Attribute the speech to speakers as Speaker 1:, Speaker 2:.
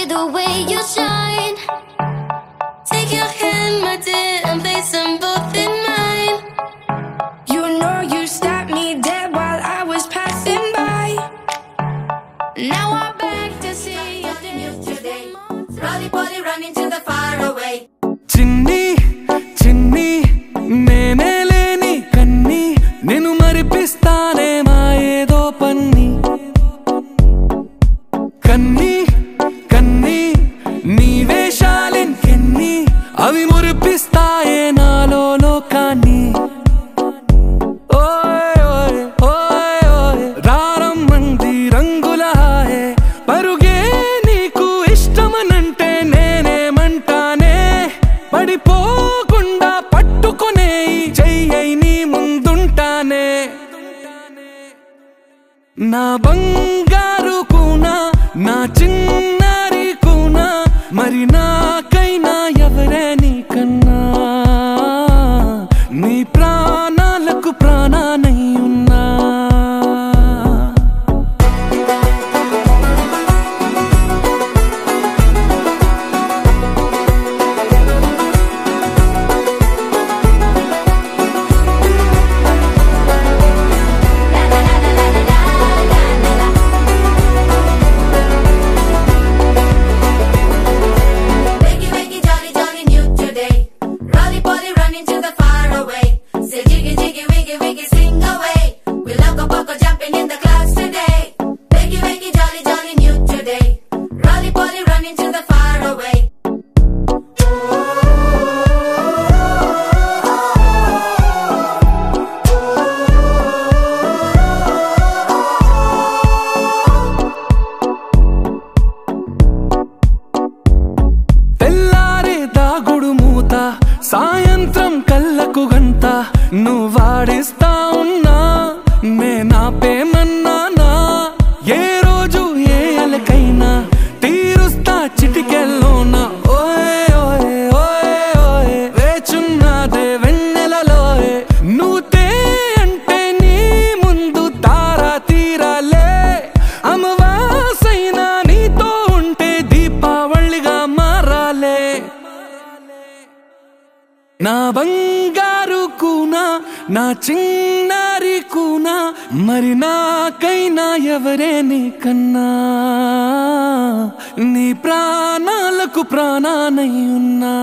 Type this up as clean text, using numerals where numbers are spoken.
Speaker 1: the way you shine. Take your hand, my dear, and place them both in mine.
Speaker 2: You know you stopped me dead while I was passing by. Now I'm back to see you today.
Speaker 1: Rolly polly running to the far away.
Speaker 3: చిన్ని చిన్ని నేనే లేని కన్ని నేను మరిపిస్తానే మా ఏదో పన్ని కన్ని కన్ని నీ వేషాలెన్ని అవి మురిపిస్తాయే నాలో లోకాన్ని ఓయ్ ఓయ్ ఓయ్ ఓయ్ రారమ్మంది రంగుల హాయే పరుగే నీకు ఇష్టమనంటే నేనేమంటానే పడిపోకుండా పట్టుకునే చెయ్యి నీ ముందుంటానే నా బంగారు కూనా నా చిన్నారి కూనా మరి నాకైనా ఎవరే నీకన్నా నీ ప్రాణాలకు ప్రాణానై ఉన్నా
Speaker 1: Wakey, wakey, jolly, jolly, new today. Rolly polly running to the far away. Say jiggy, jiggy, wiggy, wiggy, sing away. We loco poco jumping in the clouds today. Wakey, wakey, jolly, jolly, new today. Rolly polly running to the far away.
Speaker 3: తెల్లారే దాగుడు మూత సాయంత్రం కళ్ళకు గంట నువ్వాడిస్తా ఉన్నా నేనాపేమన్నానా ఏ రోజు ఏ అలకైనా తీరుస్తా చిటికెల్లోనా ఓయ్ ఓయ్ ఓయ్ ఓయ్ వేచున్నదే వెన్నెలలోయే నువ్వుతే అంటే నీ ముందు తారా తీరాలే అమవాసైనా నీతో ఉంటే దీపావళిగా మారాలే నా బంగారు కూనా నా చిన్నారి కూనా మరి నాకైనా ఎవరే నీకన్నా నీ ప్రాణాలకు ప్రాణానై ఉన్నా